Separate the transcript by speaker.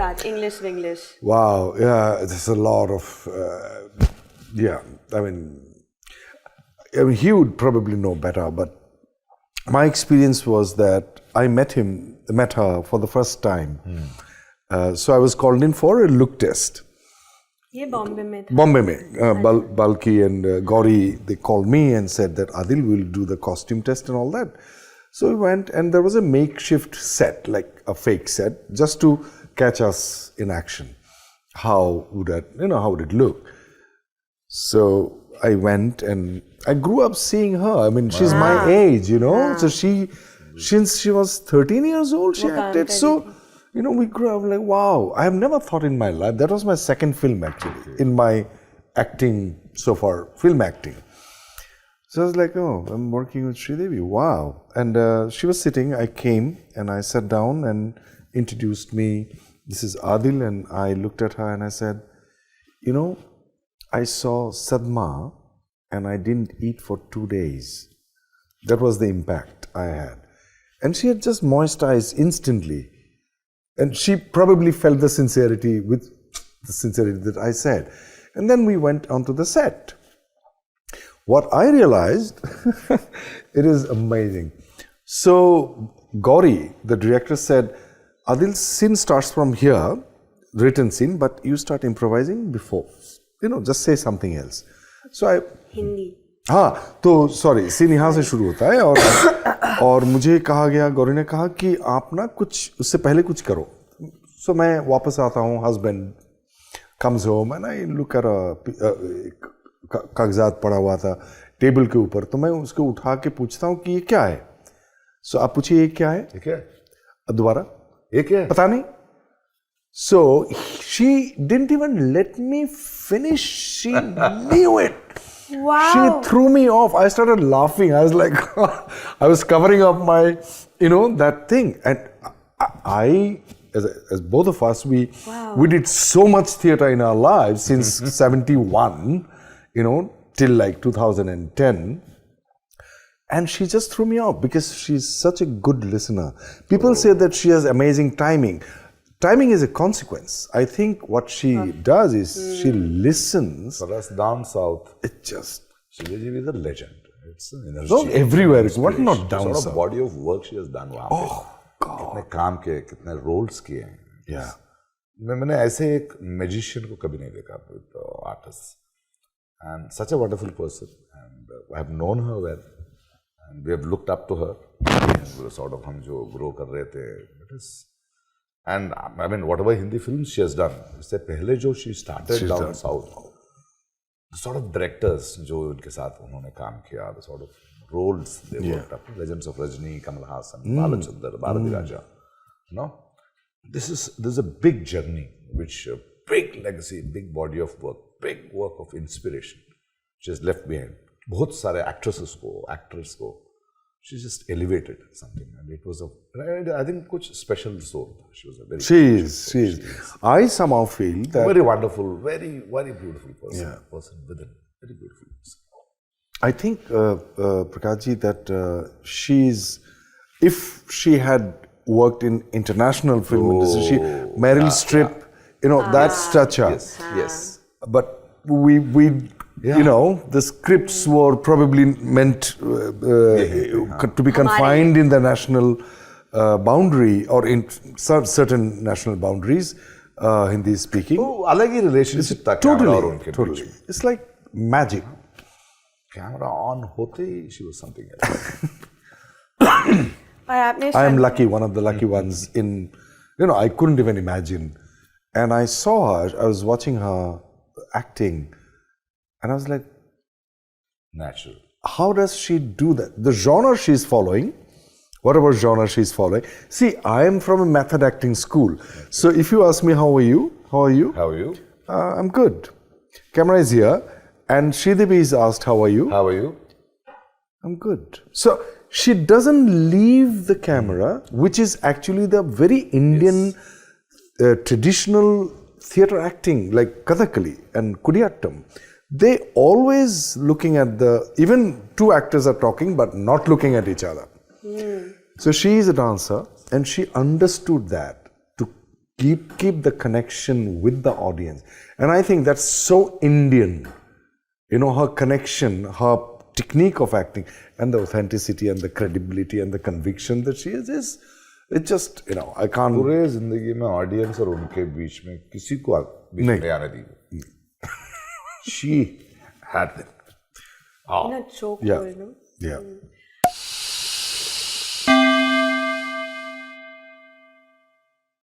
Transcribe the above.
Speaker 1: Raj, English Vinglish.
Speaker 2: Wow, yeah, there's a lot of, yeah, I mean, he would probably know better, but my experience was that I met her for the first time. So I was called in for a look test.
Speaker 1: ये बॉम्बे में था.
Speaker 2: Bombay mein, Balki and Gauri, they called me and said that Adil will do the costume test and all that. So we went, and there was a makeshift set, like a fake set, just to catch us in action. How would it look? So I went, and I grew up seeing her. I mean, she's my age, you know. So since she was 13 years old, she acted. So, you know, we grew up like, wow. I have never thought in my life. That was my second film, actually, in my acting so far, film acting. So I was like, oh, I'm working with Sridevi. Wow. And she was sitting. I came and I sat down and introduced me. This is Adil. And I looked at her and I said, you know, I saw Sadma and I didn't eat for 2 days. That was the impact I had. And she had just moist eyes instantly. And she probably felt the sincerity with the sincerity that I said. And then we went onto the set. What I realized, it is amazing. So Gauri, the director, said, Adil, scene starts from here, written scene, but you start improvising before. You know, just say something else. So I...
Speaker 1: Hindi.
Speaker 2: हाँ, तो sorry, scene यहाँ से शुरू होता है और मुझे कहा गया, गौरी ने कहा कि आप ना कुछ उससे पहले कुछ करो. So मैं वापस आता हूँ, husband comes home and I look at कागजात पड़ा हुआ था टेबल के ऊपर, तो मैं उसको उठा के पूछता हूँ कि ये क्या है. So आप पूछिए ये क्या है? ये क्या है? दोबारा, ये क्या है? पता नहीं. So she didn't even let me finish. She knew it.
Speaker 1: Wow.
Speaker 2: She threw me off. I started laughing. I was like, I was covering up my, you know, that thing. And I as both of us, we did so much theatre in our lives since 71, you know, till like 2010. And she just threw me off because she's such a good listener. People say that she has amazing timing. Timing is a consequence. I think what she does is she listens.
Speaker 3: For us down south,
Speaker 2: It just...
Speaker 3: Sridevi is a legend. It's an energy.
Speaker 2: So everywhere. What not down
Speaker 3: The sort
Speaker 2: south?
Speaker 3: of body of work she has done.
Speaker 2: Oh, God.
Speaker 3: कितने काम किए, कितने roles किए हैं.
Speaker 2: Yeah.
Speaker 3: मैंने ऐसे एक magician को कभी नहीं देखा with artists. And such a wonderful person. And I have known her well. And we have looked up to her. And sort of हम जो grow कर रहे थे. It is... And I mean, whatever Hindi films she has done, इससे पहले जो she started down south, the sort of directors जो उनके साथ उन्होंने काम किया, the sort of roles they worked up, Legends of Rajni, Kamal Haasan, Balachandar, Bharati Raja, you know, this is a big journey, which big legacy, big body of work, big work of inspiration, she has left behind. बहुत सारे actresses को, actors को. She just elevated something, and it was I think कुछ special soul. She was a very
Speaker 2: She is. I somehow feel that...
Speaker 3: very wonderful, very, very beautiful person. Person within, very beautiful person.
Speaker 2: I think, Prakashji, that if she had worked in international film industry, Meryl Streep, you know, that stature.
Speaker 3: Yes.
Speaker 2: But we you know, the scripts were probably meant to be confined in the national boundary or in certain national boundaries, Hindi speaking.
Speaker 3: Oh, अलग ही relationship था camera और उनके बीच में.
Speaker 2: It's like magic.
Speaker 3: Camera on होते ही she was something else.
Speaker 2: I am lucky, one of the lucky ones in, you know, I couldn't even imagine. And I saw her, I was watching her acting, and I was like,
Speaker 3: Natural.
Speaker 2: how does she do that? The genre she's following, whatever genre she's following. See, I am from a method acting school. So if you ask me, how are you?
Speaker 3: How are you?
Speaker 2: I'm good. Camera is here. And Sridevi is asked, how are you?
Speaker 3: How are you?
Speaker 2: I'm good. So she doesn't leave the camera, which is actually the very Indian traditional theatre acting, like Kathakali and Kudiyattam. They always looking at even two actors are talking, but not looking at each other. So she is a dancer, and she understood that, to keep the connection with the audience. And I think that's so Indian. You know, her connection, her technique of acting, and the authenticity and the credibility and the conviction that she is it just, you know, I can't.
Speaker 3: पूरे जिंदगी में audience और उनके बीच में किसी को बीच में आने दी. She had them.
Speaker 1: In a chokehold, no?
Speaker 2: Yeah.